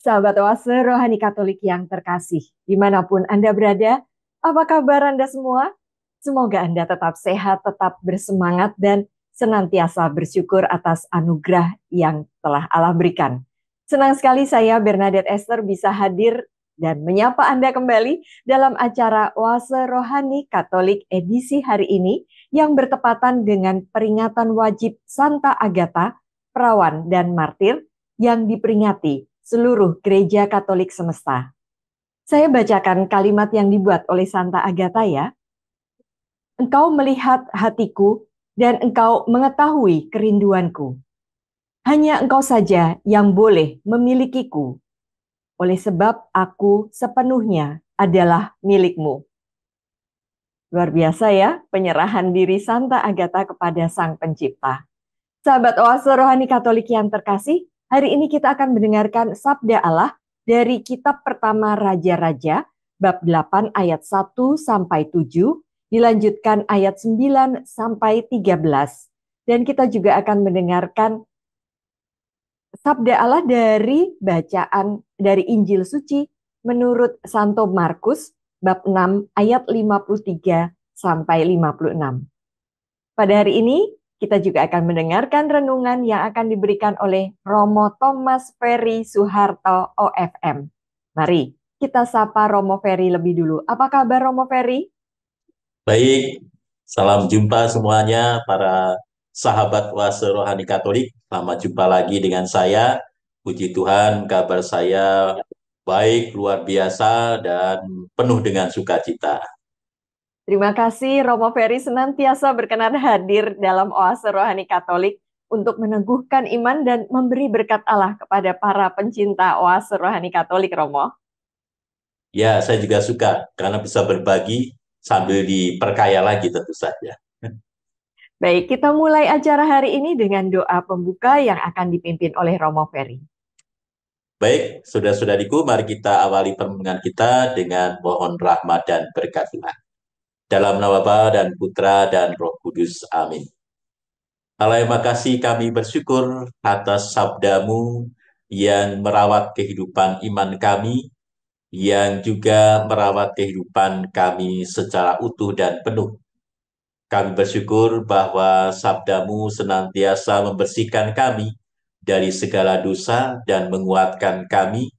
Sahabat Oase Rohani Katolik yang terkasih, dimanapun Anda berada, apa kabar Anda semua? Semoga Anda tetap sehat, tetap bersemangat, dan senantiasa bersyukur atas anugerah yang telah Allah berikan. Senang sekali saya, Bernadette Esther, bisa hadir dan menyapa Anda kembali dalam acara Oase Rohani Katolik edisi hari ini yang bertepatan dengan peringatan wajib Santa Agatha, perawan dan martir yang diperingati seluruh gereja Katolik semesta. Saya bacakan kalimat yang dibuat oleh Santa Agatha ya. Engkau melihat hatiku dan engkau mengetahui kerinduanku. Hanya engkau saja yang boleh memilikiku. Oleh sebab aku sepenuhnya adalah milikmu. Luar biasa ya, penyerahan diri Santa Agatha kepada Sang Pencipta. Sahabat Oase Rohani Katolik yang terkasih, hari ini kita akan mendengarkan Sabda Allah dari kitab pertama Raja-Raja, bab 8 ayat 1 sampai 7, dilanjutkan ayat 9 sampai 13. Dan kita juga akan mendengarkan Sabda Allah dari bacaan dari Injil Suci menurut Santo Markus, bab 6 ayat 53 sampai 56. Pada hari ini, kita juga akan mendengarkan renungan yang akan diberikan oleh Romo Thomas Ferry Suharto OFM. Mari kita sapa Romo Ferry lebih dulu. Apa kabar Romo Ferry? Baik, salam jumpa semuanya para sahabat Oase Rohani Katolik. Selamat jumpa lagi dengan saya. Puji Tuhan, kabar saya baik, luar biasa, dan penuh dengan sukacita. Terima kasih Romo Ferry senantiasa berkenan hadir dalam Oase Rohani Katolik untuk meneguhkan iman dan memberi berkat Allah kepada para pencinta Oase Rohani Katolik, Romo. Ya, saya juga suka karena bisa berbagi sambil diperkaya lagi tentu saja. Baik, kita mulai acara hari ini dengan doa pembuka yang akan dipimpin oleh Romo Ferry. Baik, saudara-saudariku, mari kita awali permenungan kita dengan mohon rahmat dan berkat Tuhan. Dalam nama Bapa dan Putra dan Roh Kudus. Amin. Allah yang makasih, kami bersyukur atas sabdamu yang merawat kehidupan iman kami, yang juga merawat kehidupan kami secara utuh dan penuh. Kami bersyukur bahwa sabdamu senantiasa membersihkan kami dari segala dosa dan menguatkan kami,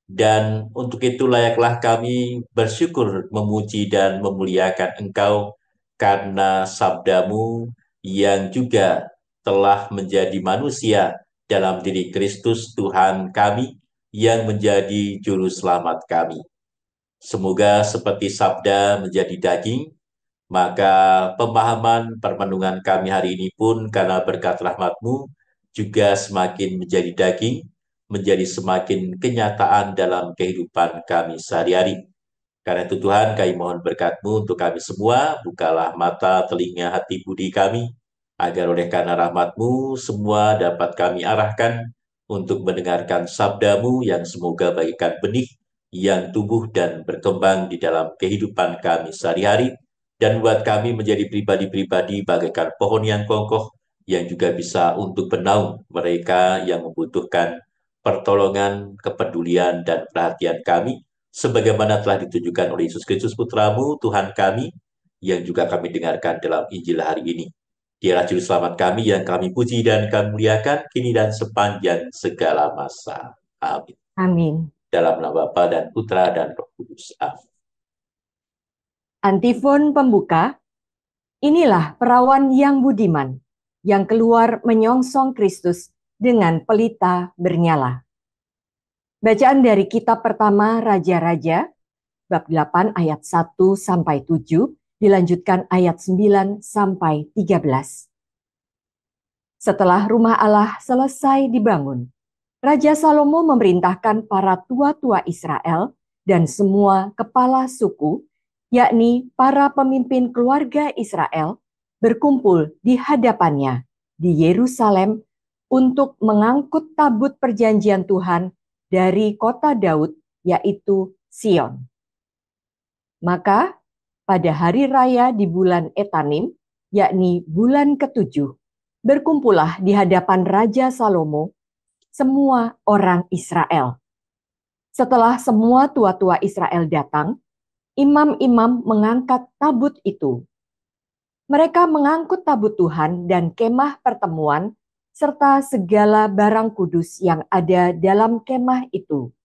dan untuk itu layaklah kami bersyukur, memuji dan memuliakan Engkau karena sabdamu yang juga telah menjadi manusia dalam diri Kristus Tuhan kami yang menjadi juru selamat kami. Semoga seperti sabda menjadi daging, maka pemahaman permenungan kami hari ini pun karena berkat rahmat-Mu juga semakin menjadi daging, menjadi semakin kenyataan dalam kehidupan kami sehari-hari. Karena itu Tuhan, kami mohon berkat-Mu untuk kami semua, bukalah mata, telinga, hati, budi kami, agar oleh karena rahmat-Mu semua dapat kami arahkan untuk mendengarkan sabda-Mu yang semoga bagikan benih yang tumbuh dan berkembang di dalam kehidupan kami sehari-hari, dan buat kami menjadi pribadi-pribadi bagaikan pohon yang kokoh yang juga bisa untuk menaung mereka yang membutuhkan pertolongan, kepedulian, dan perhatian kami, sebagaimana telah ditunjukkan oleh Yesus Kristus Putramu, Tuhan kami, yang juga kami dengarkan dalam Injil hari ini. Dialah Juru Selamat kami yang kami puji dan kami muliakan, kini dan sepanjang segala masa. Amin. Amin. Dalam nama Bapa dan Putra dan Roh Kudus. Amin. Antifon pembuka, inilah perawan yang budiman, yang keluar menyongsong Kristus dengan pelita bernyala. Bacaan dari kitab pertama Raja-Raja, bab 8 ayat 1 sampai 7, dilanjutkan ayat 9 sampai 13. Setelah rumah Allah selesai dibangun, Raja Salomo memerintahkan para tua-tua Israel dan semua kepala suku, yakni para pemimpin keluarga Israel, berkumpul di hadapannya di Yerusalem untuk mengangkut tabut perjanjian Tuhan dari kota Daud, yaitu Sion. Maka pada hari raya di bulan Etanim, yakni bulan ke-7, berkumpullah di hadapan Raja Salomo semua orang Israel. Setelah semua tua-tua Israel datang, imam-imam mengangkat tabut itu. Mereka mengangkut tabut Tuhan dan kemah pertemuan, serta segala barang kudus yang ada dalam kemah itu.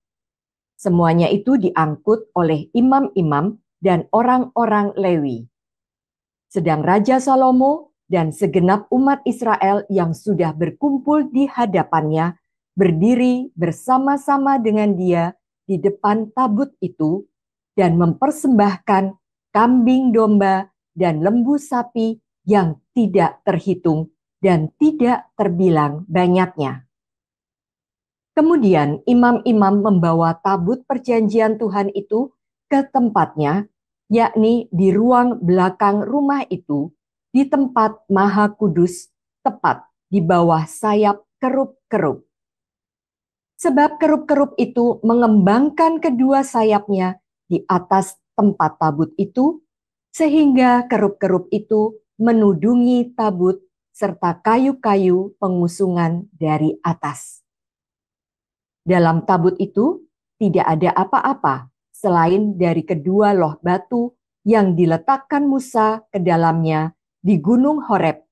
Semuanya itu diangkut oleh imam-imam dan orang-orang Lewi. Sedang Raja Salomo dan segenap umat Israel yang sudah berkumpul di hadapannya berdiri bersama-sama dengan dia di depan tabut itu dan mempersembahkan kambing domba dan lembu sapi yang tidak terhitung dan tidak terbilang banyaknya. Kemudian imam-imam membawa tabut perjanjian Tuhan itu ke tempatnya, yakni di ruang belakang rumah itu, di tempat Maha Kudus, tepat di bawah sayap kerup-kerup. Sebab kerup-kerup itu mengembangkan kedua sayapnya di atas tempat tabut itu, sehingga kerup-kerup itu menudungi tabut serta kayu-kayu pengusungan dari atas. Dalam tabut itu tidak ada apa-apa selain dari kedua loh batu yang diletakkan Musa ke dalamnya di Gunung Horeb,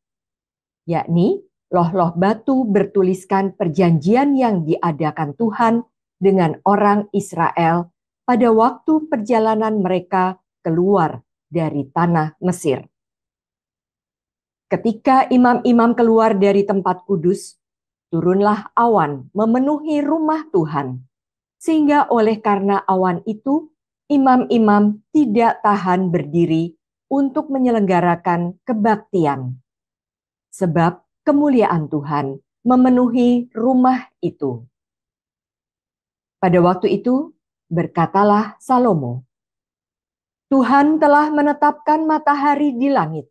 yakni loh-loh batu bertuliskan perjanjian yang diadakan Tuhan dengan orang Israel pada waktu perjalanan mereka keluar dari tanah Mesir. Ketika imam-imam keluar dari tempat kudus, turunlah awan memenuhi rumah Tuhan, sehingga oleh karena awan itu, imam-imam tidak tahan berdiri untuk menyelenggarakan kebaktian. Sebab kemuliaan Tuhan memenuhi rumah itu. Pada waktu itu, berkatalah Salomo, Tuhan telah menetapkan matahari di langit,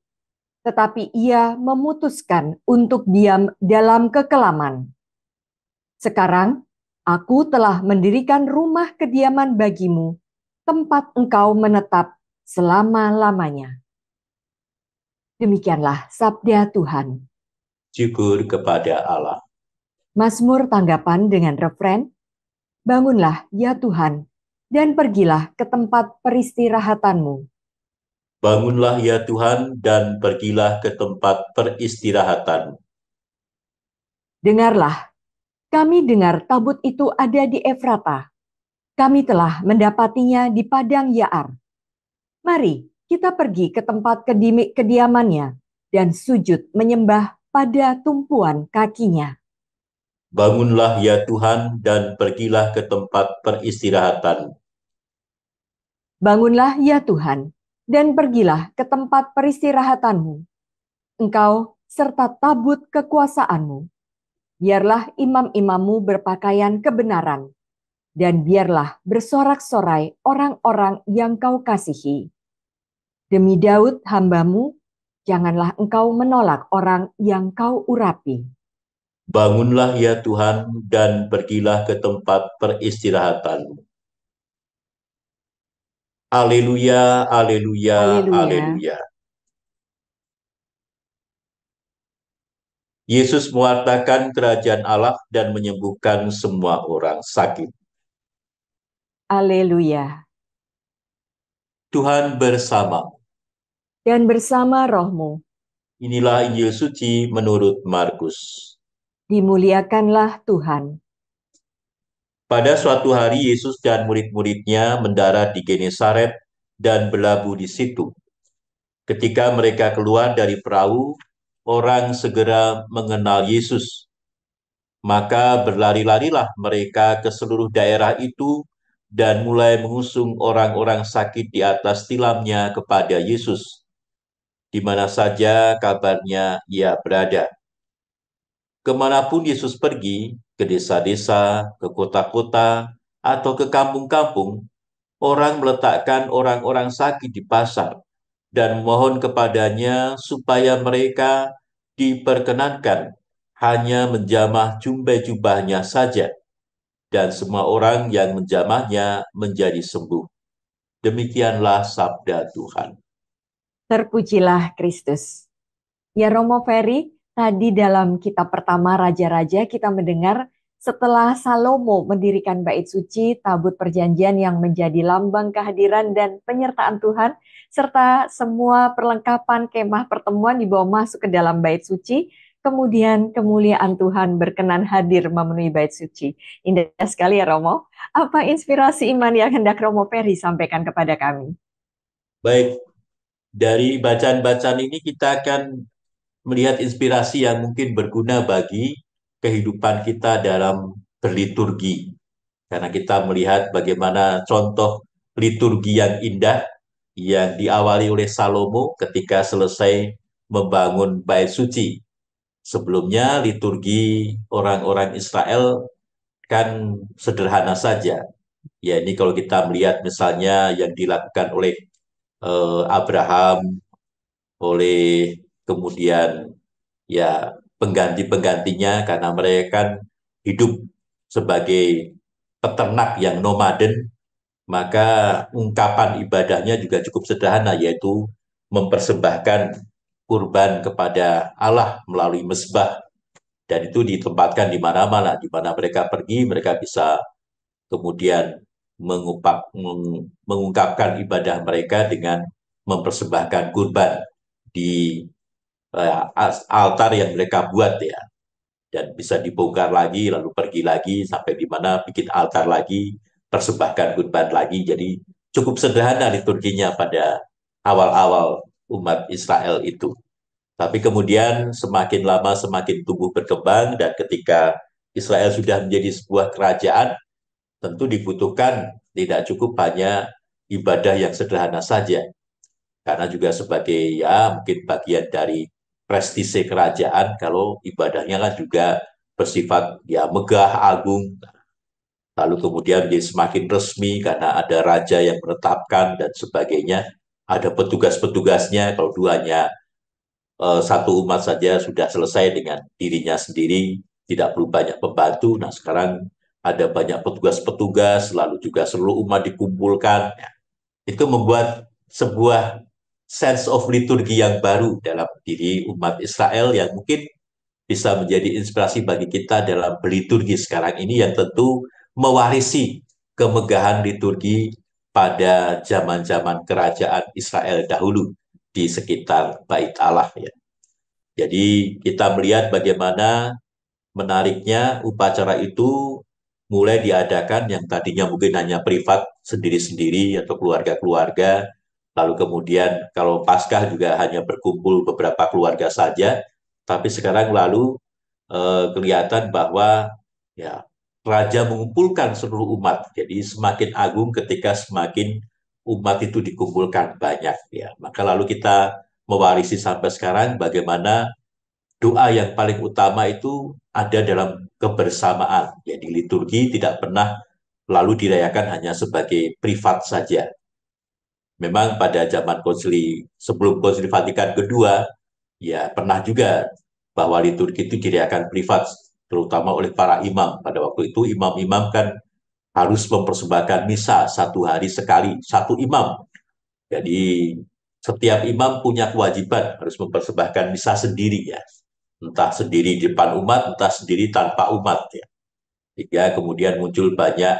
tetapi ia memutuskan untuk diam dalam kekelaman. Sekarang, aku telah mendirikan rumah kediaman bagimu, tempat engkau menetap selama-lamanya. Demikianlah sabda Tuhan. Syukur kepada Allah. Mazmur tanggapan dengan refren, bangunlah ya Tuhan, dan pergilah ke tempat peristirahatanmu. Bangunlah ya Tuhan dan pergilah ke tempat peristirahatan. Dengarlah, kami dengar tabut itu ada di Efrata. Kami telah mendapatinya di padang Yaar. Mari kita pergi ke tempat kediamannya dan sujud menyembah pada tumpuan kakinya. Bangunlah ya Tuhan dan pergilah ke tempat peristirahatan. Bangunlah ya Tuhan dan pergilah ke tempat peristirahatanmu. Engkau serta tabut kekuasaanmu. Biarlah imam-imammu berpakaian kebenaran, dan biarlah bersorak-sorai orang-orang yang kau kasihi. Demi Daud hambamu, janganlah engkau menolak orang yang kau urapi. Bangunlah ya Tuhan dan pergilah ke tempat peristirahatan. Aleluya, aleluya, Haleluya. aleluya. Yesus mewartakan kerajaan Allah dan menyembuhkan semua orang sakit. Haleluya. Tuhan bersama. Dan bersama rohmu, Inilah Injil suci menurut Markus. dimuliakanlah Tuhan. Pada suatu hari Yesus dan murid-muridnya mendarat di Genesaret dan berlabuh di situ. Ketika mereka keluar dari perahu, orang segera mengenal Yesus. Maka berlari-larilah mereka ke seluruh daerah itu dan mulai mengusung orang-orang sakit di atas tilamnya kepada Yesus, di mana saja kabarnya ia berada. Kemanapun Yesus pergi, ke desa-desa, ke kota-kota, atau ke kampung-kampung, orang meletakkan orang-orang sakit di pasar dan memohon kepadanya supaya mereka diperkenankan hanya menjamah jubah-jubahnya saja, dan semua orang yang menjamahnya menjadi sembuh. Demikianlah sabda Tuhan. Terpujilah Kristus. Ya Romo Ferry, tadi dalam kitab pertama Raja-Raja kita mendengar Setelah Salomo mendirikan bait suci, tabut perjanjian yang menjadi lambang kehadiran dan penyertaan Tuhan, serta semua perlengkapan kemah pertemuan dibawa masuk ke dalam bait suci, kemudian kemuliaan Tuhan berkenan hadir memenuhi bait suci. Indah sekali ya Romo. Apa inspirasi iman yang hendak Romo Peri sampaikan kepada kami? Baik, dari bacaan-bacaan ini kita akan melihat inspirasi yang mungkin berguna bagi kehidupan kita dalam berliturgi. Karena kita melihat bagaimana contoh liturgi yang indah yang diawali oleh Salomo ketika selesai membangun bait suci. Sebelumnya liturgi orang-orang Israel kan sederhana saja. Ya ini kalau kita melihat misalnya yang dilakukan oleh Abraham, oleh kemudian ya pengganti-penggantinya karena mereka kan hidup sebagai peternak yang nomaden, maka ungkapan ibadahnya juga cukup sederhana, yaitu mempersembahkan kurban kepada Allah melalui mezbah, dan itu ditempatkan di mana-mana, di mana mereka pergi, mereka bisa kemudian mengungkapkan ibadah mereka dengan mempersembahkan kurban di altar yang mereka buat ya, dan bisa dibongkar lagi lalu pergi lagi sampai di mana bikin altar lagi, persembahkan kurban lagi. Jadi cukup sederhana liturginya pada awal-awal umat Israel itu. Tapi kemudian semakin lama semakin tumbuh berkembang, dan ketika Israel sudah menjadi sebuah kerajaan, tentu dibutuhkan tidak cukup hanya ibadah yang sederhana saja, karena juga sebagai ya mungkin bagian dari prestise kerajaan kalau ibadahnya kan juga bersifat ya megah agung, lalu kemudian menjadi semakin resmi karena ada raja yang menetapkan dan sebagainya, ada petugas-petugasnya. Kalau duanya satu umat saja sudah selesai dengan dirinya sendiri, tidak perlu banyak pembantu. Nah sekarang ada banyak petugas-petugas, lalu juga seluruh umat dikumpulkan. Ya, itu membuat sebuah sense of liturgi yang baru dalam diri umat Israel yang mungkin bisa menjadi inspirasi bagi kita dalam berliturgi sekarang ini, yang tentu mewarisi kemegahan liturgi pada zaman-zaman kerajaan Israel dahulu di sekitar Bait Allah ya. Jadi kita melihat bagaimana menariknya upacara itu mulai diadakan yang tadinya mungkin hanya privat sendiri-sendiri atau keluarga-keluarga. Lalu kemudian kalau Paskah juga hanya berkumpul beberapa keluarga saja. Tapi sekarang lalu kelihatan bahwa ya raja mengumpulkan seluruh umat. Jadi semakin agung ketika semakin umat itu dikumpulkan banyak ya. Maka lalu kita mewarisi sampai sekarang bagaimana doa yang paling utama itu ada dalam kebersamaan. Jadi liturgi tidak pernah lalu dirayakan hanya sebagai privat saja. Memang pada zaman konsili sebelum konsili Vatikan kedua, ya pernah juga bahwa liturgi itu dirayakan privat, terutama oleh para imam. Pada waktu itu imam-imam kan harus mempersembahkan misa satu hari sekali, satu imam. Jadi setiap imam punya kewajiban harus mempersembahkan misa sendiri ya, entah sendiri di depan umat, entah sendiri tanpa umat ya. Sehingga kemudian muncul banyak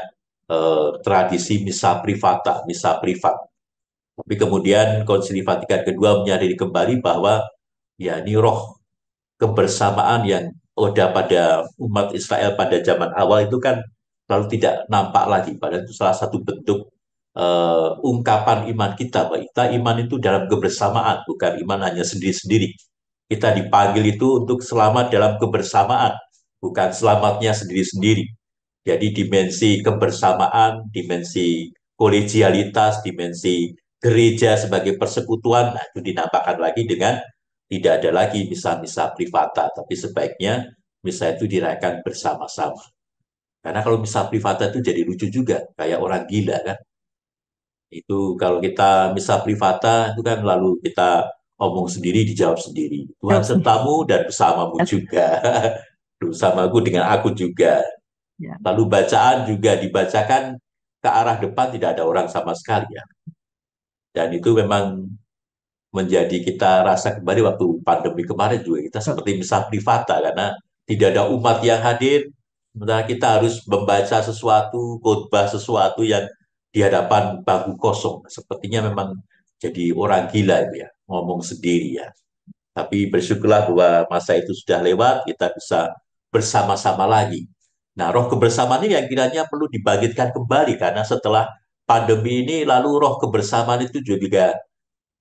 tradisi misa privata, misa privat. Tapi kemudian Konsili Vatikan kedua menyadari kembali bahwa ya ini roh kebersamaan yang ada pada umat Israel pada zaman awal itu kan lalu tidak nampak lagi. Padahal itu salah satu bentuk ungkapan iman kita, bahwa kita iman itu dalam kebersamaan, bukan iman hanya sendiri-sendiri. Kita dipanggil itu untuk selamat dalam kebersamaan, bukan selamatnya sendiri-sendiri. Jadi dimensi kebersamaan, dimensi kolegialitas, dimensi gereja sebagai persekutuan, nah itu dinampakkan lagi dengan tidak ada lagi misa-misa privata, tapi sebaiknya misa itu dirayakan bersama-sama. Karena kalau misa privata itu jadi lucu juga, kayak orang gila kan. Itu kalau kita misa privata itu kan lalu kita omong sendiri, dijawab sendiri. Tuhan Jawab sendiri. sertamu dan bersamamu juga. Bersamaku dengan aku juga. Ya. Lalu bacaan juga dibacakan ke arah depan, tidak ada orang sama sekali ya. Dan itu memang menjadi kita rasa kembali waktu pandemi kemarin juga kita seperti misa privata karena tidak ada umat yang hadir, Sementara kita harus membaca sesuatu, khotbah sesuatu yang di hadapan bangku kosong. Sepertinya memang jadi orang gila itu ya, ngomong sendiri ya. Tapi bersyukurlah bahwa masa itu sudah lewat, kita bisa bersama-sama lagi. Nah, roh kebersamaan ini yang kiranya perlu dibangkitkan kembali, karena setelah pandemi ini, lalu roh kebersamaan itu juga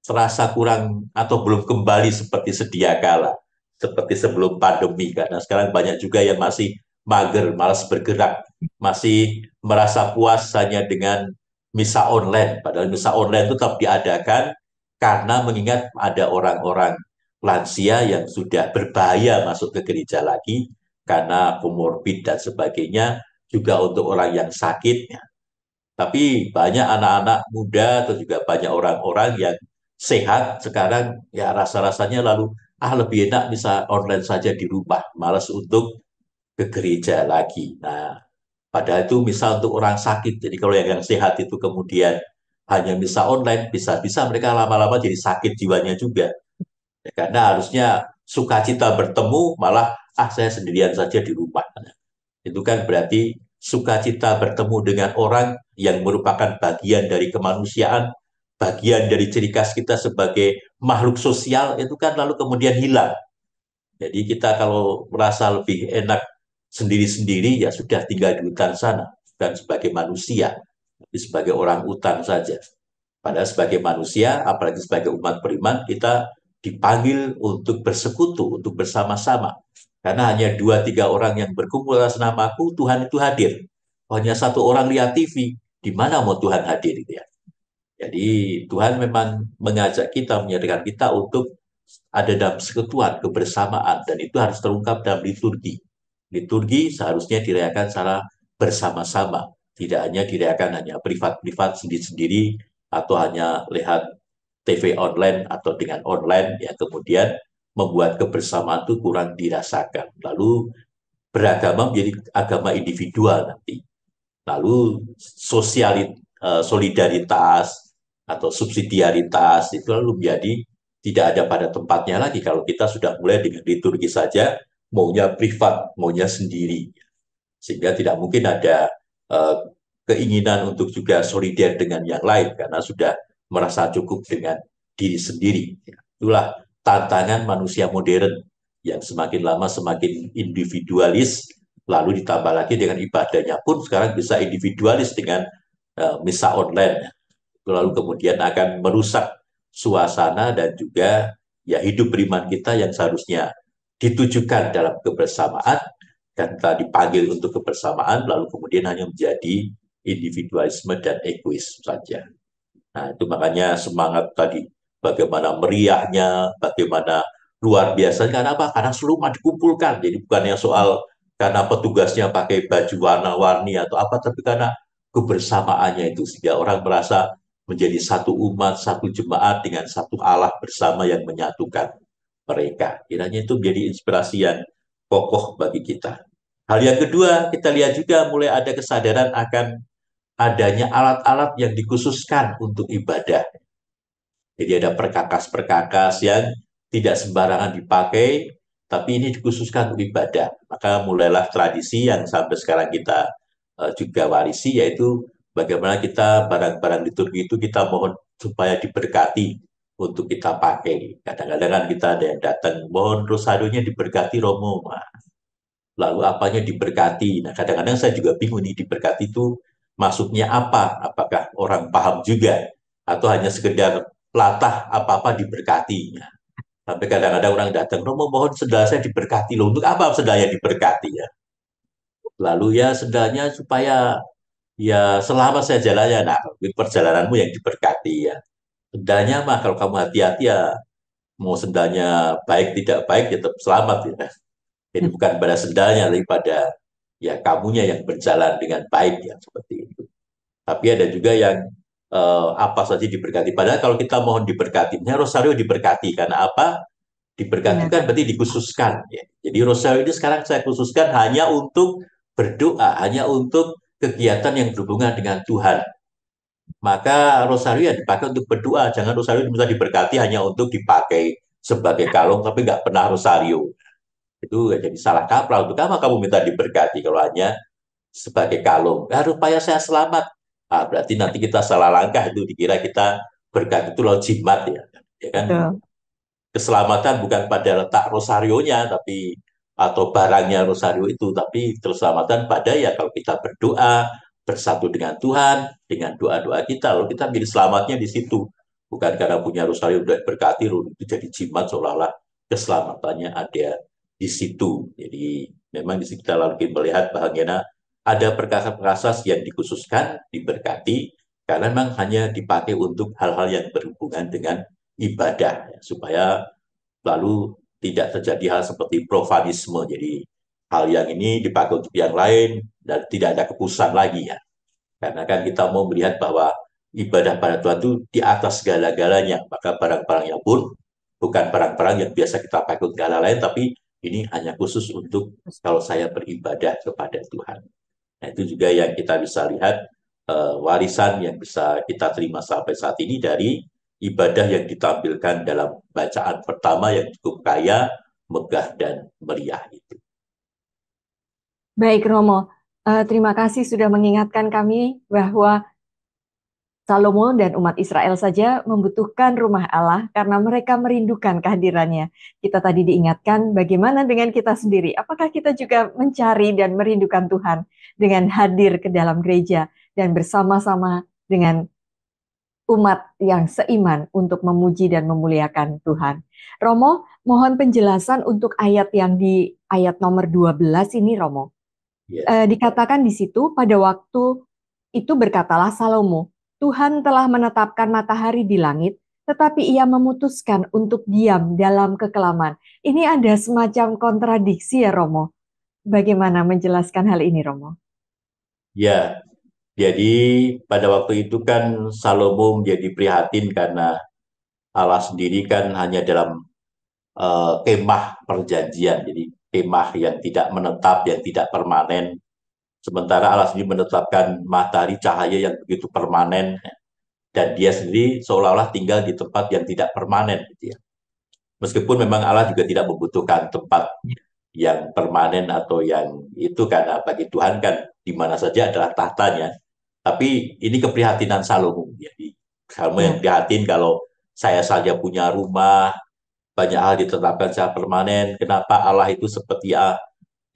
terasa kurang atau belum kembali seperti sedia kala, seperti sebelum pandemi, karena sekarang banyak juga yang masih mager, malas bergerak, masih merasa puas hanya dengan misa online, padahal misa online itu tetap diadakan karena mengingat ada orang-orang lansia yang sudah berbahaya masuk ke gereja lagi karena komorbid dan sebagainya, juga untuk orang yang sakit. Tapi banyak anak-anak muda atau juga banyak orang-orang yang sehat sekarang ya rasa-rasanya lalu lebih enak bisa online saja di rumah, malas untuk ke gereja lagi. Nah, padahal itu misal untuk orang sakit. Jadi kalau yang sehat itu kemudian hanya bisa online, bisa-bisa mereka lama-lama jadi sakit jiwanya juga. Ya, karena harusnya sukacita bertemu malah saya sendirian saja di rumah. Itu kan berarti sukacita bertemu dengan orang yang merupakan bagian dari kemanusiaan, bagian dari ciri khas kita sebagai makhluk sosial, itu kan lalu kemudian hilang. Jadi kita kalau merasa lebih enak sendiri-sendiri, ya sudah tinggal di hutan sana, bukan sebagai manusia, tapi sebagai orang hutan saja. Padahal sebagai manusia, apalagi sebagai umat beriman, kita dipanggil untuk bersekutu, untuk bersama-sama. Karena hanya dua tiga orang yang berkumpul atas namaku, Tuhan itu hadir. Hanya satu orang lihat TV, di mana mau Tuhan hadir itu ya. Jadi Tuhan memang mengajak kita, menyadarkan kita untuk ada dalam persekutuan, kebersamaan, dan itu harus terungkap dalam liturgi. Liturgi seharusnya dirayakan secara bersama-sama, tidak hanya dirayakan hanya privat-privat sendiri-sendiri atau hanya lihat TV online atau dengan online ya kemudian membuat kebersamaan itu kurang dirasakan. Lalu beragama menjadi agama individual nanti. Lalu solidaritas atau subsidiaritas itu lalu menjadi tidak ada pada tempatnya lagi kalau kita sudah mulai dengan liturgi saja maunya privat, maunya sendiri. Sehingga tidak mungkin ada uh, keinginan untuk juga solidar dengan yang lain karena sudah merasa cukup dengan diri sendiri. Itulah tantangan manusia modern yang semakin lama semakin individualis, lalu ditambah lagi dengan ibadahnya pun sekarang bisa individualis dengan misa online. Lalu kemudian akan merusak suasana dan juga ya hidup beriman kita yang seharusnya ditujukan dalam kebersamaan dan telah dipanggil untuk kebersamaan, lalu kemudian hanya menjadi individualisme dan egois saja. Nah, itu makanya semangat tadi, bagaimana meriahnya, bagaimana luar biasa, karena apa? Karena seluruh umat dikumpulkan, jadi bukannya soal karena petugasnya pakai baju warna-warni atau apa, tapi karena kebersamaannya itu, sehingga orang merasa menjadi satu umat, satu jemaat dengan satu Allah bersama yang menyatukan mereka. Kiranya itu menjadi inspirasi yang kokoh bagi kita. Hal yang kedua, kita lihat juga mulai ada kesadaran akan adanya alat-alat yang dikhususkan untuk ibadah. Jadi ada perkakas-perkakas yang tidak sembarangan dipakai, tapi ini dikhususkan untuk ibadah. Maka mulailah tradisi yang sampai sekarang kita juga warisi, yaitu bagaimana kita barang-barang liturgi itu kita mohon supaya diberkati untuk kita pakai. Kadang-kadang kan kita ada yang datang, mohon rosario-nya diberkati Romo. Lalu apanya diberkati. Nah, kadang-kadang saya juga bingung nih diberkati itu maksudnya apa? Apakah orang paham juga atau hanya sekedar latah apa-apa diberkati. Nah, sampai kadang-kadang orang datang, Romo mohon sendal saya diberkati loh. Untuk apa sendalnya diberkati ya? Lalu ya sendalnya supaya ya selama saya jalannya, nah perjalananmu yang diberkati ya. Sendalnya mah kalau kamu hati-hati ya mau sendalnya baik tidak baik ya tetap selamat ya. Jadi bukan pada sendalnya, tapi pada ya kamunya yang berjalan dengan baik ya seperti itu. Tapi ada juga yang apa saja diberkati. Padahal kalau kita mohon diberkati, rosario diberkati karena apa? Diberkati Benar. kan berarti dikhususkan. Ya. Jadi rosario ini sekarang saya khususkan hanya untuk berdoa, hanya untuk kegiatan yang berhubungan dengan Tuhan. Maka rosario ya dipakai untuk berdoa. Jangan rosario bisa diberkati hanya untuk dipakai sebagai kalung, tapi nggak pernah rosario. Itu jadi salah kaprah. Untuk apa kamu minta diberkati kalau hanya sebagai kalung? Rupanya saya selamat. Berarti nanti kita salah langkah, itu dikira kita berkat itu loh jimat ya. Ya kan? Betul. Keselamatan bukan pada letak rosarionya, tapi atau barangnya rosario itu, tapi keselamatan pada ya kalau kita berdoa bersatu dengan Tuhan, dengan doa-doa kita, lalu kita milih selamatnya di situ. Bukan karena punya rosario udah berkati, lalu itu jadi jimat seolah-olah keselamatannya ada di situ. Jadi memang di situ kita lalu melihat bahagian ada perkasa-perkasa yang dikhususkan, diberkati, karena memang hanya dipakai untuk hal-hal yang berhubungan dengan ibadah, ya, supaya lalu tidak terjadi hal seperti profanisme. Jadi hal yang ini dipakai untuk yang lain dan tidak ada keputusan lagi ya. Karena kan kita mau melihat bahwa ibadah pada Tuhan itu di atas segala-galanya. Maka barang-barangnya pun bukan barang-barang yang biasa kita pakai untuk hal lain, tapi ini hanya khusus untuk kalau saya beribadah kepada Tuhan. Nah, itu juga yang kita bisa lihat warisan yang bisa kita terima sampai saat ini dari ibadah yang ditampilkan dalam bacaan pertama yang cukup kaya, megah, dan meriah itu. Baik Romo, terima kasih sudah mengingatkan kami bahwa Salomo dan umat Israel saja membutuhkan rumah Allah karena mereka merindukan kehadirannya. Kita tadi diingatkan bagaimana dengan kita sendiri. Apakah kita juga mencari dan merindukan Tuhan dengan hadir ke dalam gereja dan bersama-sama dengan umat yang seiman untuk memuji dan memuliakan Tuhan. Romo, mohon penjelasan untuk ayat yang di ayat nomor 12 ini, Romo. Ya, Dikatakan di situ, pada waktu itu berkatalah Salomo, Tuhan telah menetapkan matahari di langit, tetapi ia memutuskan untuk diam dalam kekelaman. Ini ada semacam kontradiksi ya Romo. Bagaimana menjelaskan hal ini Romo? ya. Jadi pada waktu itu kan Salomo menjadi prihatin karena Allah sendiri kan hanya dalam kemah perjanjian. Jadi kemah yang tidak menetap, yang tidak permanen. Sementara Allah sendiri menetapkan matahari cahaya yang begitu permanen, dan dia sendiri seolah-olah tinggal di tempat yang tidak permanen gitu ya. Meskipun memang Allah juga tidak membutuhkan tempat yang permanen atau yang itu, karena bagi Tuhan kan di mana saja adalah tahtanya. Tapi ini keprihatinan Salomo. Jadi Salomo yang Ya, prihatin kalau saya saja punya rumah, banyak hal ditetapkan secara permanen, kenapa Allah itu seperti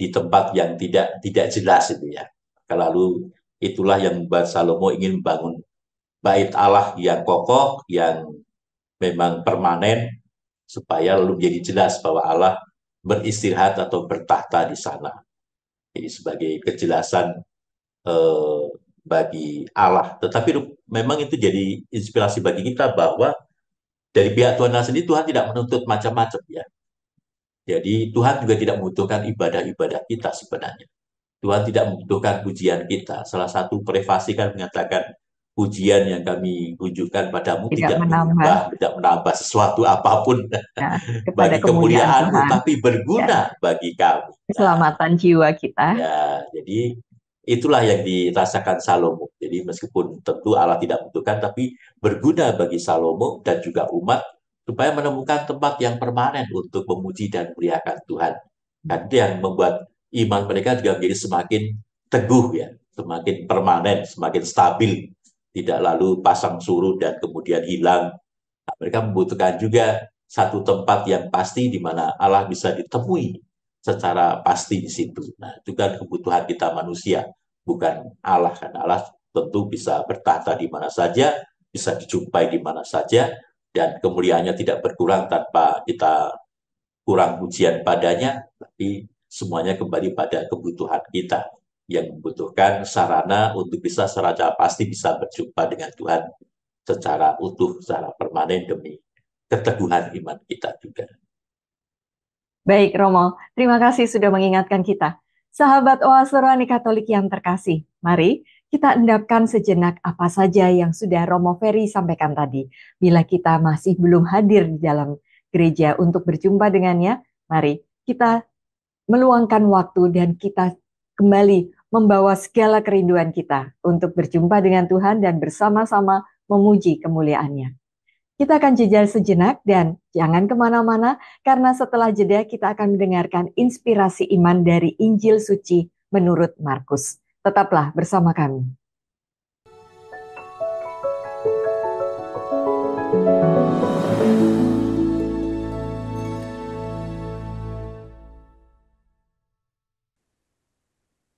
di tempat yang tidak jelas itu ya. Lalu itulah yang membuat Salomo ingin membangun bait Allah yang kokoh, yang memang permanen, supaya lalu menjadi jelas bahwa Allah beristirahat atau bertahta di sana. Jadi sebagai kejelasan eh, bagi Allah. Tetapi memang itu jadi inspirasi bagi kita bahwa dari pihak Tuhan sendiri, Tuhan tidak menuntut macam-macam ya. Jadi Tuhan juga tidak membutuhkan ibadah-ibadah kita sebenarnya. Tuhan tidak membutuhkan pujian kita. Salah satu privasi kan mengatakan pujian yang kami tunjukkan padamu tidak tidak menambah mengubah, tidak menambah sesuatu apapun ya, kepada bagi kemuliaan kemuliaanmu, Tuhan tapi dan berguna bagi kami. Nah, keselamatan jiwa kita. ya, jadi itulah yang dirasakan Salomo. Jadi meskipun tentu Allah tidak membutuhkan, tapi berguna bagi Salomo dan juga umat supaya menemukan tempat yang permanen untuk memuji dan memuliakan Tuhan. Dan itu yang membuat iman mereka juga menjadi semakin teguh ya, semakin permanen, semakin stabil, tidak lalu pasang surut dan kemudian hilang. Nah, mereka membutuhkan juga satu tempat yang pasti di mana Allah bisa ditemui secara pasti di situ. Nah, itu kan kebutuhan kita manusia, bukan Allah. Kan Allah tentu bisa bertahta di mana saja, bisa dijumpai di mana saja, dan kemuliaannya tidak berkurang tanpa kita kurang pujian padanya, tapi semuanya kembali pada kebutuhan kita yang membutuhkan sarana untuk bisa secara pasti bisa berjumpa dengan Tuhan secara utuh, secara permanen demi keteguhan iman kita juga. Baik, Romo. Terima kasih sudah mengingatkan kita. Sahabat Oase Rohani Katolik yang terkasih, mari kita endapkan sejenak apa saja yang sudah Romo Ferry sampaikan tadi. Bila kita masih belum hadir di dalam gereja untuk berjumpa dengannya, mari kita meluangkan waktu dan kita kembali membawa segala kerinduan kita untuk berjumpa dengan Tuhan dan bersama-sama memuji kemuliaan-Nya. Kita akan jeda sejenak dan jangan kemana-mana karena setelah jeda kita akan mendengarkan inspirasi iman dari Injil Suci menurut Markus. Tetaplah bersama kami.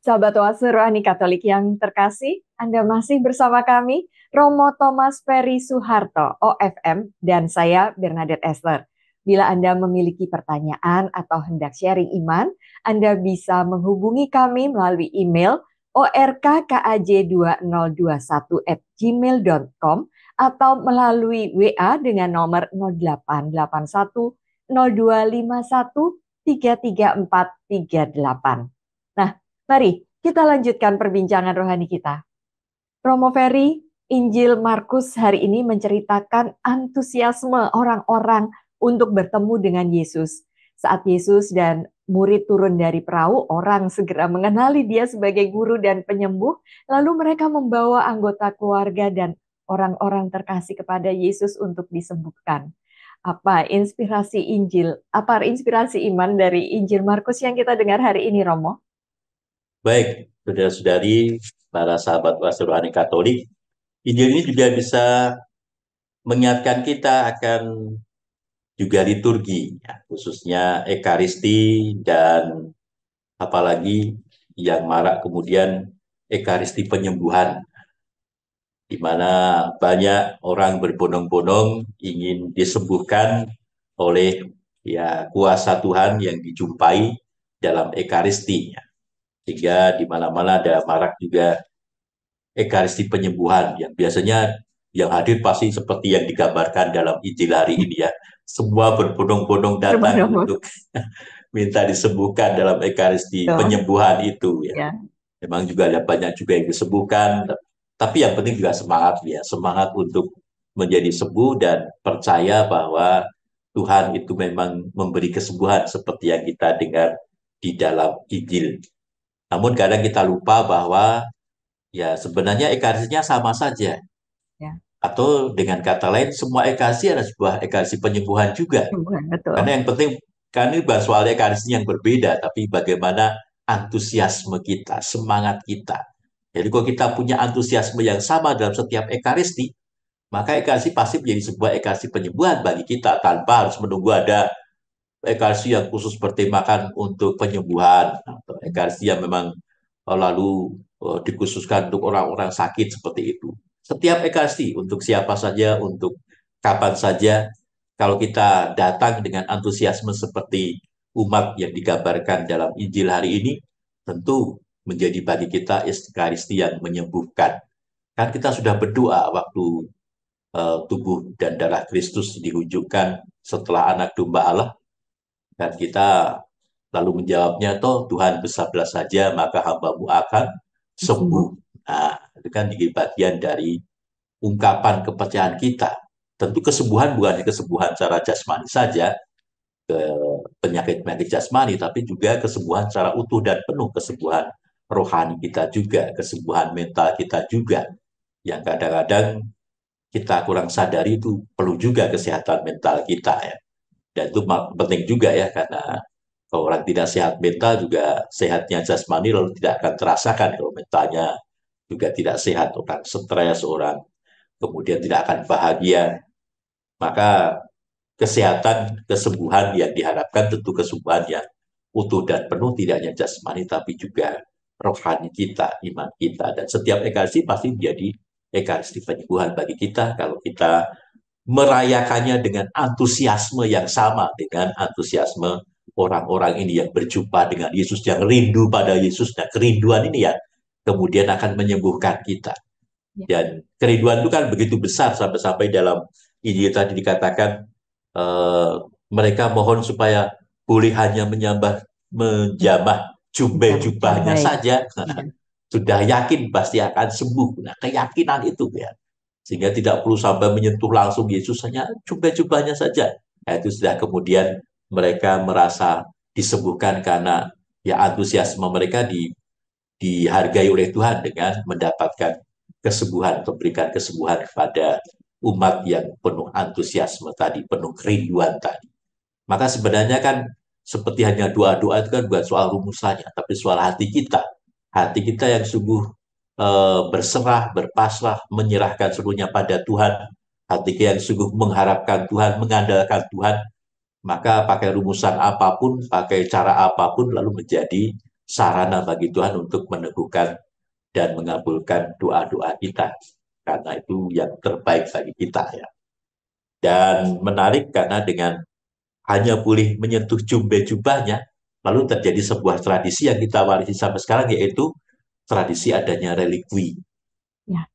Sahabat Oase Rohani Katolik yang terkasih, Anda masih bersama kami, Romo Thomas Ferry Suharto, OFM, dan saya Bernadette Esther. Bila Anda memiliki pertanyaan atau hendak sharing iman, Anda bisa menghubungi kami melalui email orkkaj2021@gmail.com atau melalui WA dengan nomor 0881 0251 33438. Nah, mari kita lanjutkan perbincangan rohani kita. Romo Ferry, Injil Markus hari ini menceritakan antusiasme orang-orang untuk bertemu dengan Yesus. Saat Yesus dan murid turun dari perahu, orang segera mengenali dia sebagai guru dan penyembuh, lalu mereka membawa anggota keluarga dan orang-orang terkasih kepada Yesus untuk disembuhkan. Apa inspirasi Injil, apa inspirasi iman dari Injil Markus yang kita dengar hari ini, Romo? Baik, saudara-saudari, para sahabat Oase Rohani Katolik, Injil ini juga bisa mengingatkan kita akan juga liturgi, ya, khususnya Ekaristi dan apalagi yang marak kemudian Ekaristi penyembuhan, di mana banyak orang berbondong-bondong ingin disembuhkan oleh ya kuasa Tuhan yang dijumpai dalam Ekaristi. Sehingga di mana-mana ada marak juga Ekaristi penyembuhan yang biasanya yang hadir pasti seperti yang digambarkan dalam Injil hari ini ya. Semua berbondong-bondong datang untuk minta disembuhkan dalam Ekaristi penyembuhan itu ya. Memang juga ada banyak juga yang disembuhkan, tapi yang penting juga semangat ya, semangat untuk menjadi sembuh dan percaya bahwa Tuhan itu memang memberi kesembuhan seperti yang kita dengar di dalam Injil. Namun kadang kita lupa bahwa ya sebenarnya ekaristinya sama saja. Ya. Atau dengan kata lain, semua ekaristi adalah sebuah ekaristi penyembuhan juga. Betul. Karena yang penting, kan ini bukan soal ekaristi yang berbeda, tapi bagaimana antusiasme kita, semangat kita. Jadi kalau kita punya antusiasme yang sama dalam setiap ekaristi, maka ekaristi pasti menjadi sebuah ekaristi penyembuhan bagi kita, tanpa harus menunggu ada ekaristi yang khusus bertemakan untuk penyembuhan, atau ekaristi yang memang lalu dikhususkan untuk orang-orang sakit seperti itu. Setiap ekaristi untuk siapa saja, untuk kapan saja, kalau kita datang dengan antusiasme seperti umat yang digambarkan dalam Injil hari ini, tentu menjadi bagi kita ekaristi yang menyembuhkan. Kan kita sudah berdoa waktu tubuh dan darah Kristus dihujukkan setelah anak domba Allah, dan kita lalu menjawabnya, toh Tuhan bersabda saja, maka hambamu akan sembuh. Nah, itu kan jadi bagian dari ungkapan kepercayaan kita. Tentu kesembuhan bukan kesembuhan secara jasmani saja, ke penyakit-penyakit jasmani, tapi juga kesembuhan secara utuh dan penuh, kesembuhan rohani kita juga, kesembuhan mental kita juga. Yang kadang-kadang kita kurang sadari itu perlu juga kesehatan mental kita ya. Dan itu penting juga ya, karena kalau orang tidak sehat mental juga sehatnya jasmani lalu tidak akan terasakan kalau mentalnya juga tidak sehat, orang stres, orang kemudian tidak akan bahagia. Maka kesehatan, kesembuhan yang diharapkan tentu kesembuhan yang utuh dan penuh, tidak hanya jasmani tapi juga rohani kita, iman kita. Dan setiap ekaristi pasti menjadi ekaristi penyembuhan bagi kita kalau kita merayakannya dengan antusiasme yang sama dengan antusiasme orang-orang ini yang berjumpa dengan Yesus, yang rindu pada Yesus. Nah, kerinduan ini yang kemudian akan menyembuhkan kita. Dan kerinduan itu kan begitu besar sampai-sampai dalam Injil tadi dikatakan mereka mohon supaya boleh hanya menjamah jubah-jubahnya saja. Sudah yakin pasti akan sembuh. Nah, keyakinan itu ya. Sehingga tidak perlu sampai menyentuh langsung Yesus, hanya jubah-jubahnya saja. Nah, itu sudah kemudian mereka merasa disembuhkan karena ya antusiasme mereka dihargai oleh Tuhan dengan mendapatkan kesembuhan, memberikan kesembuhan kepada umat yang penuh antusiasme tadi, penuh kerinduan tadi. Maka sebenarnya kan seperti hanya doa-doa itu kan bukan soal rumusannya, tapi soal hati kita. Hati kita yang sungguh berserah, berpasrah, menyerahkan seluruhnya pada Tuhan. Hati kita yang sungguh mengharapkan Tuhan, mengandalkan Tuhan, maka pakai rumusan apapun, pakai cara apapun, lalu menjadi sarana bagi Tuhan untuk meneguhkan dan mengabulkan doa-doa kita. Karena itu yang terbaik bagi kita ya. Dan menarik karena dengan hanya boleh menyentuh jumbe jubahnya, lalu terjadi sebuah tradisi yang kita warisi sampai sekarang, yaitu tradisi adanya relikwi. Ya.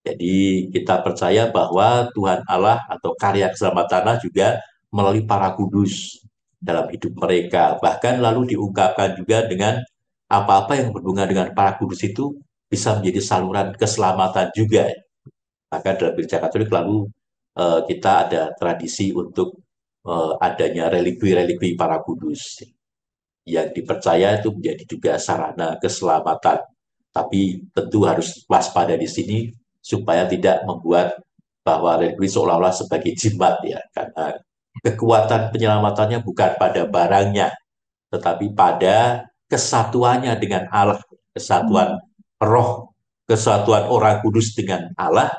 Jadi kita percaya bahwa Tuhan Allah atau karya keselamatan Allah juga melalui para kudus dalam hidup mereka. Bahkan lalu diungkapkan juga dengan apa-apa yang berhubungan dengan para kudus itu bisa menjadi saluran keselamatan juga. Maka dalam gereja Katolik lalu kita ada tradisi untuk adanya relikwi-relikwi para kudus yang dipercaya itu menjadi juga sarana keselamatan. Tapi tentu harus waspada di sini supaya tidak membuat bahwa relikwi seolah-olah sebagai jimat ya, karena kekuatan penyelamatannya bukan pada barangnya, tetapi pada kesatuannya dengan Allah, kesatuan roh, kesatuan orang kudus dengan Allah,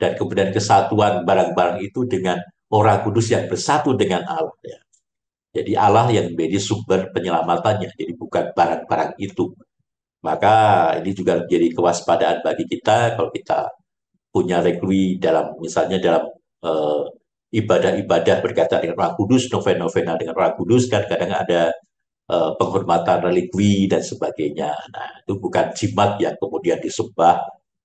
dan kemudian kesatuan barang-barang itu dengan orang kudus yang bersatu dengan Allah. Ya. Jadi Allah yang menjadi sumber penyelamatannya, jadi bukan barang-barang itu. Maka ini juga menjadi kewaspadaan bagi kita kalau kita punya relikwi dalam misalnya dalam ibadah-ibadah berkaitan dengan Roh Kudus, novena-novena dengan Roh Kudus, kan kadang ada penghormatan relikwi dan sebagainya. Nah, itu bukan jimat yang kemudian disembah,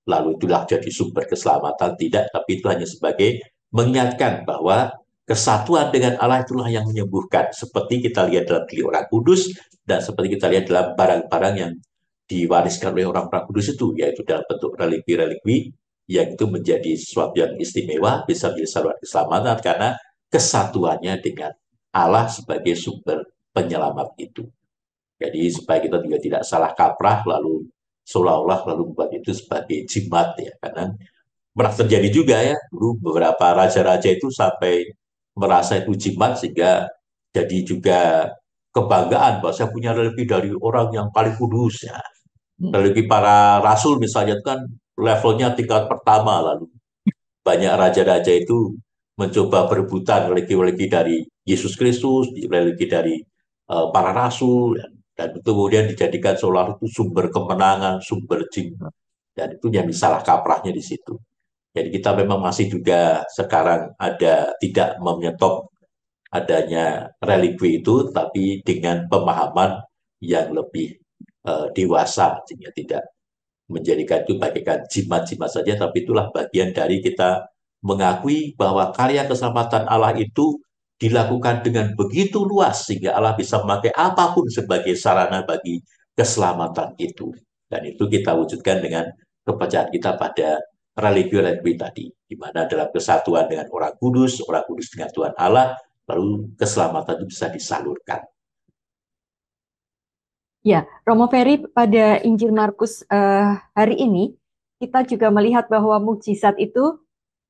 lalu itulah jadi sumber keselamatan, tidak, tapi itu hanya sebagai mengingatkan bahwa kesatuan dengan Allah itulah yang menyembuhkan, seperti kita lihat dalam diri orang kudus, dan seperti kita lihat dalam barang-barang yang diwariskan oleh orang-orang kudus itu, yaitu dalam bentuk relikwi-relikwi, yang itu menjadi sesuatu yang istimewa, bisa menjadi saluran keselamatan, karena kesatuannya dengan Allah sebagai sumber penyelamat itu. Jadi supaya kita juga tidak salah kaprah lalu seolah-olah lalu membuat itu sebagai jimat ya. Karena pernah terjadi juga ya, dulu beberapa raja-raja itu sampai merasa itu jimat sehingga jadi juga kebanggaan bahwa saya punya religi dari orang yang paling kudus ya. Religi para rasul misalnya itu kan levelnya tingkat pertama, lalu banyak raja-raja itu mencoba berebutan religi-religi dari Yesus Kristus, religi dari para rasul, dan itu kemudian dijadikan seolah itu sumber kemenangan, sumber jin, dan itu yang disalah kaprahnya di situ. Jadi kita memang masih juga sekarang ada tidak menyetop adanya relikwi itu, tapi dengan pemahaman yang lebih dewasa, sehingga tidak menjadikan itu bagaikan jimat-jimat saja, tapi itulah bagian dari kita mengakui bahwa karya keselamatan Allah itu dilakukan dengan begitu luas sehingga Allah bisa memakai apapun sebagai sarana bagi keselamatan itu. Dan itu kita wujudkan dengan kepercayaan kita pada religi-religi tadi, di mana dalam kesatuan dengan orang kudus dengan Tuhan Allah, lalu keselamatan itu bisa disalurkan. Ya, Romo Ferry, pada Injil Markus hari ini kita juga melihat bahwa mukjizat itu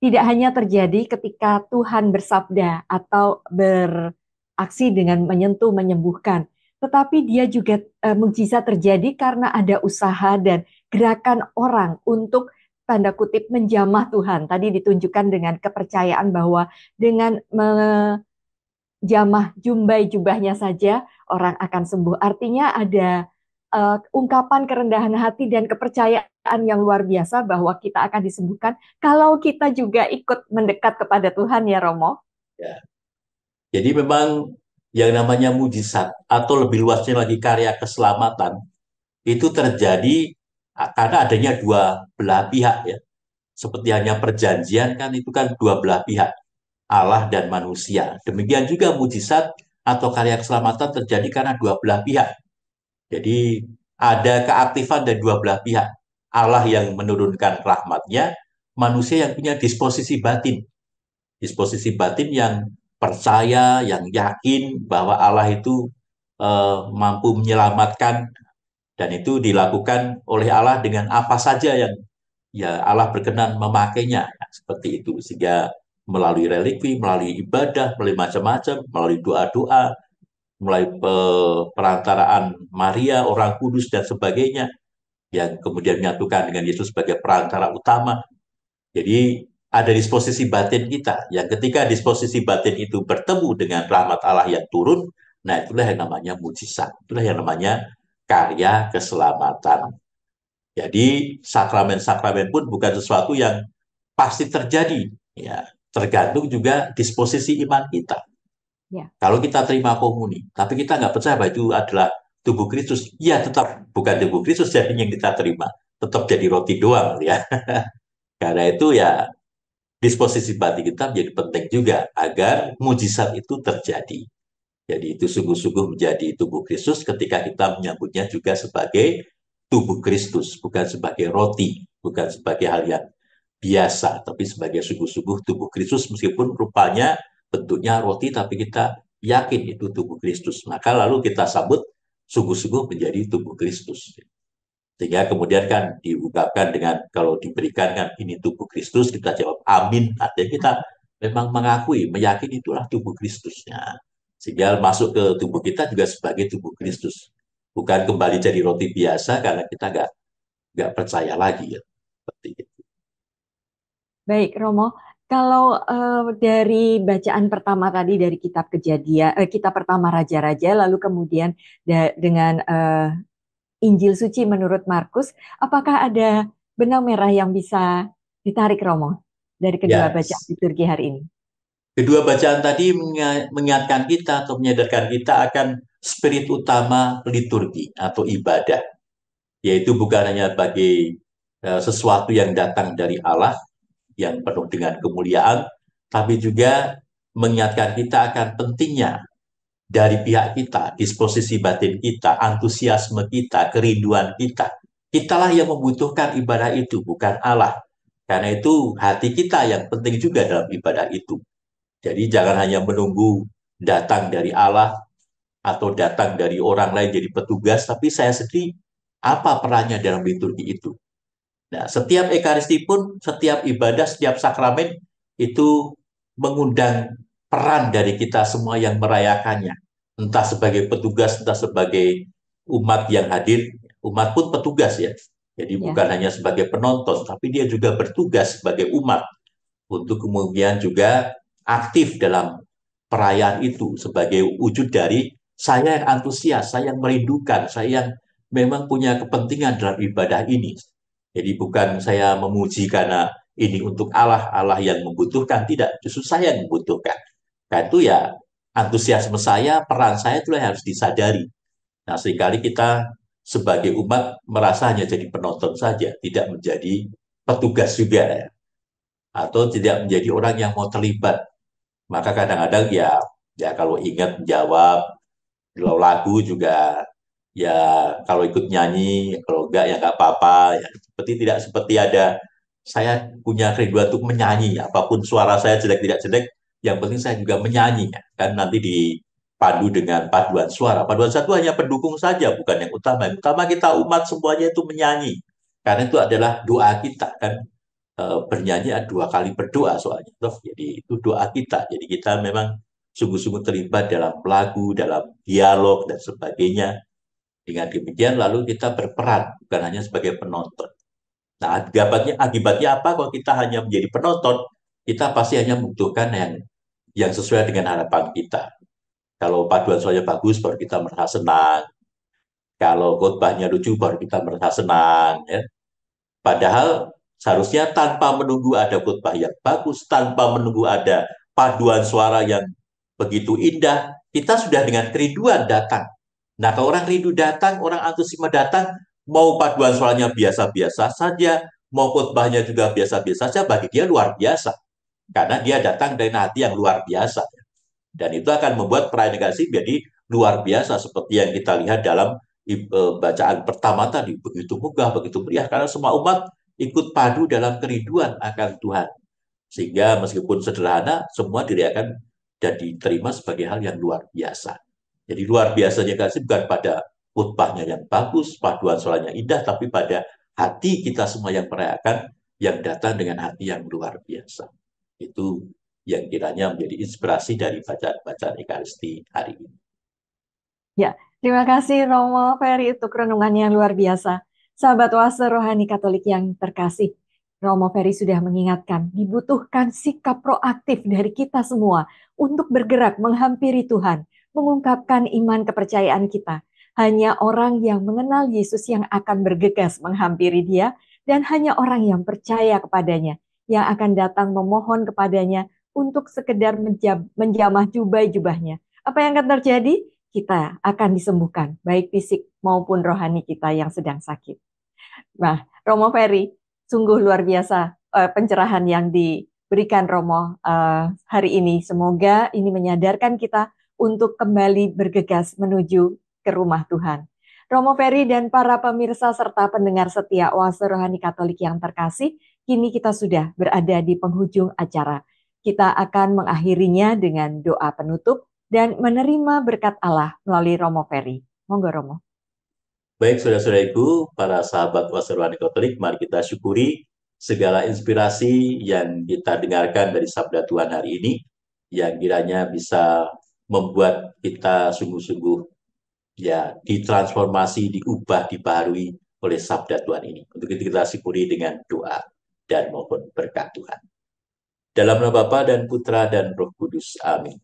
tidak hanya terjadi ketika Tuhan bersabda atau beraksi dengan menyentuh, menyembuhkan, tetapi dia juga mukjizat terjadi karena ada usaha dan gerakan orang untuk tanda kutip menjamah Tuhan. Tadi ditunjukkan dengan kepercayaan bahwa dengan jamah jumbai jubahnya saja orang akan sembuh. Artinya ada ungkapan kerendahan hati dan kepercayaan yang luar biasa bahwa kita akan disembuhkan kalau kita juga ikut mendekat kepada Tuhan ya Romo. Ya. Jadi memang yang namanya mujizat atau lebih luasnya lagi karya keselamatan itu terjadi karena adanya dua belah pihak ya. Seperti hanya perjanjian kan itu kan dua belah pihak, Allah dan manusia. Demikian juga mujizat atau karya keselamatan terjadi karena dua belah pihak. Jadi ada keaktifan dari dua belah pihak. Allah yang menurunkan rahmatnya, manusia yang punya disposisi batin. Disposisi batin yang percaya, yang yakin bahwa Allah itu mampu menyelamatkan, dan itu dilakukan oleh Allah dengan apa saja ya Allah berkenan memakainya ya, seperti itu, sehingga melalui relikwi, melalui ibadah, melalui macam-macam, melalui doa-doa, melalui perantaraan Maria, orang kudus dan sebagainya, yang kemudian menyatukan dengan Yesus sebagai perantara utama. Jadi ada disposisi batin kita, yang ketika disposisi batin itu bertemu dengan rahmat Allah yang turun, nah itulah yang namanya mujizat, itulah yang namanya karya keselamatan. Jadi sakramen-sakramen pun bukan sesuatu yang pasti terjadi, ya tergantung juga disposisi iman kita. Ya. Kalau kita terima komuni, tapi kita nggak percaya bahwa itu adalah tubuh Kristus, ya tetap bukan tubuh Kristus jadi yang kita terima, tetap jadi roti doang ya. Karena itu ya disposisi batin kita menjadi penting juga agar mujizat itu terjadi. Jadi itu sungguh-sungguh menjadi tubuh Kristus ketika kita menyambutnya juga sebagai tubuh Kristus, bukan sebagai roti, bukan sebagai hal yang biasa, tapi sebagai sungguh-sungguh tubuh Kristus meskipun rupanya bentuknya roti, tapi kita yakin itu tubuh Kristus. Maka lalu kita sambut sungguh-sungguh menjadi tubuh Kristus. Sehingga kemudian kan diungkapkan dengan kalau diberikan kan ini tubuh Kristus, kita jawab amin. Artinya kita memang mengakui, meyakini itulah tubuh Kristusnya. Sehingga masuk ke tubuh kita juga sebagai tubuh Kristus. Bukan kembali jadi roti biasa karena kita nggak percaya lagi ya. Seperti itu. Baik, Romo. Kalau dari bacaan pertama tadi dari kitab Kejadian, kitab pertama Raja-Raja, lalu kemudian dengan Injil suci menurut Markus, apakah ada benang merah yang bisa ditarik, Romo, dari kedua Ya, bacaan liturgi hari ini? kedua bacaan tadi mengingatkan kita atau menyadarkan kita akan spirit utama liturgi atau ibadah, yaitu bukan hanya sebagai sesuatu yang datang dari Allah, yang penuh dengan kemuliaan, tapi juga mengingatkan kita akan pentingnya dari pihak kita, disposisi batin kita, antusiasme kita, kerinduan kita. Kitalah yang membutuhkan ibadah itu, bukan Allah. Karena itu hati kita yang penting juga dalam ibadah itu. Jadi jangan hanya menunggu datang dari Allah atau datang dari orang lain jadi petugas, tapi saya sendiri apa perannya dalam liturgi itu. Nah, setiap ekaristi pun, setiap ibadah, setiap sakramen itu mengundang peran dari kita semua yang merayakannya. Entah sebagai petugas, entah sebagai umat yang hadir. Umat pun petugas ya. Jadi Ya, bukan hanya sebagai penonton, tapi dia juga bertugas sebagai umat untuk kemudian juga aktif dalam perayaan itu sebagai wujud dari saya yang antusias, saya yang merindukan, saya yang memang punya kepentingan dalam ibadah ini. Jadi bukan saya memuji karena ini untuk Allah, Allah yang membutuhkan, tidak, justru saya yang membutuhkan. Nah itu ya antusiasme saya, peran saya itu yang harus disadari. Nah seringkali kita sebagai umat merasa hanya jadi penonton saja, tidak menjadi petugas juga ya. Atau tidak menjadi orang yang mau terlibat. Maka kadang-kadang ya ya kalau ingat jawab, kalau lagu juga ya kalau ikut nyanyi, kalau enggak ya enggak apa-apa. Ya, seperti tidak seperti ada saya punya kerinduan untuk menyanyi, apapun suara saya jelek tidak jelek, yang penting saya juga menyanyi. Ya. Kan nanti dipadu dengan paduan suara. Paduan suara itu hanya pendukung saja, bukan yang utama. Yang utama kita umat semuanya itu menyanyi. Karena itu adalah doa kita kan bernyanyi dua kali berdoa soalnya. Jadi itu doa kita. Jadi kita memang sungguh-sungguh terlibat dalam lagu, dalam dialog dan sebagainya. Dengan demikian lalu kita berperan bukan hanya sebagai penonton. Nah, akibatnya apa kalau kita hanya menjadi penonton? Kita pasti hanya membutuhkan yang sesuai dengan harapan kita. Kalau paduan suaranya bagus, baru kita merasa senang. Kalau khotbahnya lucu, baru kita merasa senang. Ya. Padahal seharusnya tanpa menunggu ada khotbah yang bagus, tanpa menunggu ada paduan suara yang begitu indah, kita sudah dengan kerinduan datang. Nah, kalau orang rindu datang, orang antusiasme datang, mau paduan suaranya biasa-biasa saja, mau khotbahnya juga biasa-biasa saja, bagi dia luar biasa. Karena dia datang dari hati yang luar biasa. Dan itu akan membuat perayaan kasih menjadi luar biasa seperti yang kita lihat dalam bacaan pertama tadi. Begitu megah, begitu meriah, karena semua umat ikut padu dalam kerinduan akan Tuhan. Sehingga meskipun sederhana, semua diriakan dan diterima sebagai hal yang luar biasa. Jadi luar biasanya kasih bukan pada khutbahnya yang bagus, paduan suaranya indah, tapi pada hati kita semua yang merayakan yang datang dengan hati yang luar biasa. Itu yang kiranya menjadi inspirasi dari bacaan-bacaan Ekaristi hari ini. Ya, terima kasih Romo Ferry untuk renungan yang luar biasa. Sahabat Oase Rohani Katolik yang terkasih, Romo Ferry sudah mengingatkan, dibutuhkan sikap proaktif dari kita semua untuk bergerak menghampiri Tuhan, mengungkapkan iman kepercayaan kita. Hanya orang yang mengenal Yesus yang akan bergegas menghampiri Dia, dan hanya orang yang percaya kepadanya yang akan datang memohon kepadanya untuk sekedar menjamah jubah-jubahnya. Apa yang akan terjadi? Kita akan disembuhkan, baik fisik maupun rohani kita yang sedang sakit. Nah, Romo Ferry, sungguh luar biasa pencerahan yang diberikan Romo hari ini. Semoga ini menyadarkan kita untuk kembali bergegas menuju ke rumah Tuhan. Romo Ferry dan para pemirsa serta pendengar setia Oase Rohani Katolik yang terkasih, kini kita sudah berada di penghujung acara. Kita akan mengakhirinya dengan doa penutup dan menerima berkat Allah melalui Romo Ferry. Monggo Romo. Baik, saudara-saudariku, para sahabat Waserwani Katolik, mari kita syukuri segala inspirasi yang kita dengarkan dari Sabda Tuhan hari ini, yang kiranya bisa membuat kita sungguh-sungguh ya ditransformasi, diubah, dibaharui oleh Sabda Tuhan ini. Untuk itu kita syukuri dengan doa dan mohon berkat Tuhan. Dalam nama Bapa dan Putra dan Roh Kudus. Amin.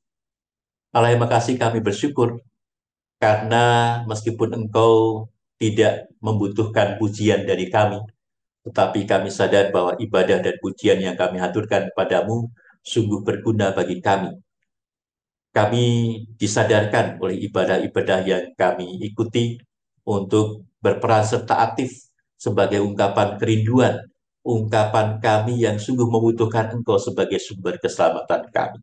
Allah yang makasih, kami bersyukur karena meskipun Engkau tidak membutuhkan pujian dari kami, tetapi kami sadar bahwa ibadah dan pujian yang kami haturkan padamu sungguh berguna bagi kami. Kami disadarkan oleh ibadah-ibadah yang kami ikuti untuk berperan serta aktif sebagai ungkapan kerinduan, ungkapan kami yang sungguh membutuhkan Engkau sebagai sumber keselamatan kami.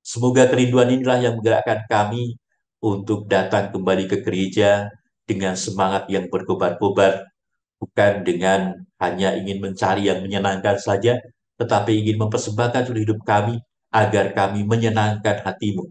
Semoga kerinduan inilah yang menggerakkan kami untuk datang kembali ke gereja dengan semangat yang berkobar-kobar, bukan dengan hanya ingin mencari yang menyenangkan saja, tetapi ingin mempersembahkan seluruh hidup kami agar kami menyenangkan hatimu.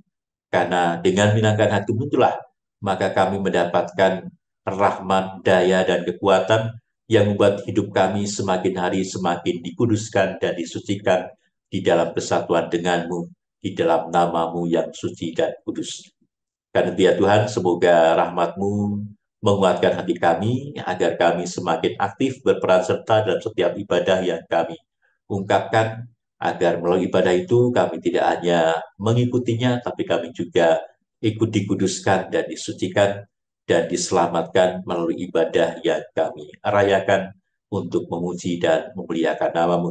Karena dengan menyenangkan hatimu itulah, maka kami mendapatkan rahmat, daya, dan kekuatan yang membuat hidup kami semakin hari semakin dikuduskan dan disucikan di dalam kesatuan denganmu, di dalam namamu yang suci dan kudus. Karena dia Tuhan, semoga rahmat-Mu menguatkan hati kami, agar kami semakin aktif berperan serta dalam setiap ibadah yang kami ungkapkan, agar melalui ibadah itu kami tidak hanya mengikutinya, tapi kami juga ikut dikuduskan dan disucikan dan diselamatkan melalui ibadah yang kami rayakan untuk memuji dan memuliakan namamu.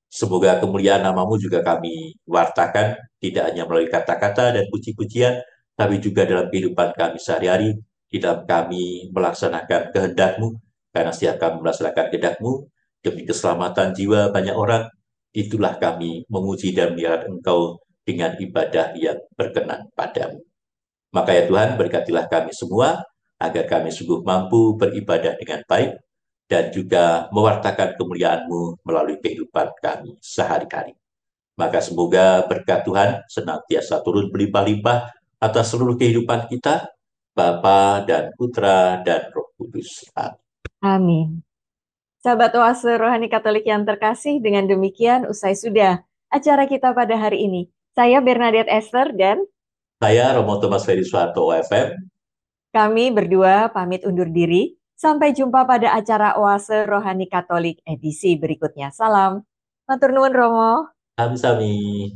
Semoga kemuliaan namamu juga kami wartakan, tidak hanya melalui kata-kata dan puji-pujian, tapi juga dalam kehidupan kami sehari-hari, di dalam kami melaksanakan kehendak-Mu, karena setiap kami melaksanakan kehendak-Mu, demi keselamatan jiwa banyak orang, itulah kami memuji dan melihat Engkau dengan ibadah yang berkenan padamu. Maka ya Tuhan, berkatilah kami semua, agar kami sungguh mampu beribadah dengan baik, dan juga mewartakan kemuliaan-Mu melalui kehidupan kami sehari-hari. Maka semoga berkat Tuhan senantiasa turun berlimpah-limpah atas seluruh kehidupan kita, Bapa dan Putra dan Roh Kudus. Amin. Amin. Sahabat Oase Rohani Katolik yang terkasih, dengan demikian usai sudah acara kita pada hari ini. Saya Bernadette Esther dan Saya Romo Thomas Ferry Suharto OFM. kami berdua pamit undur diri. Sampai jumpa pada acara Oase Rohani Katolik edisi berikutnya. Salam. Matur nuwun Romo. Sami-sami.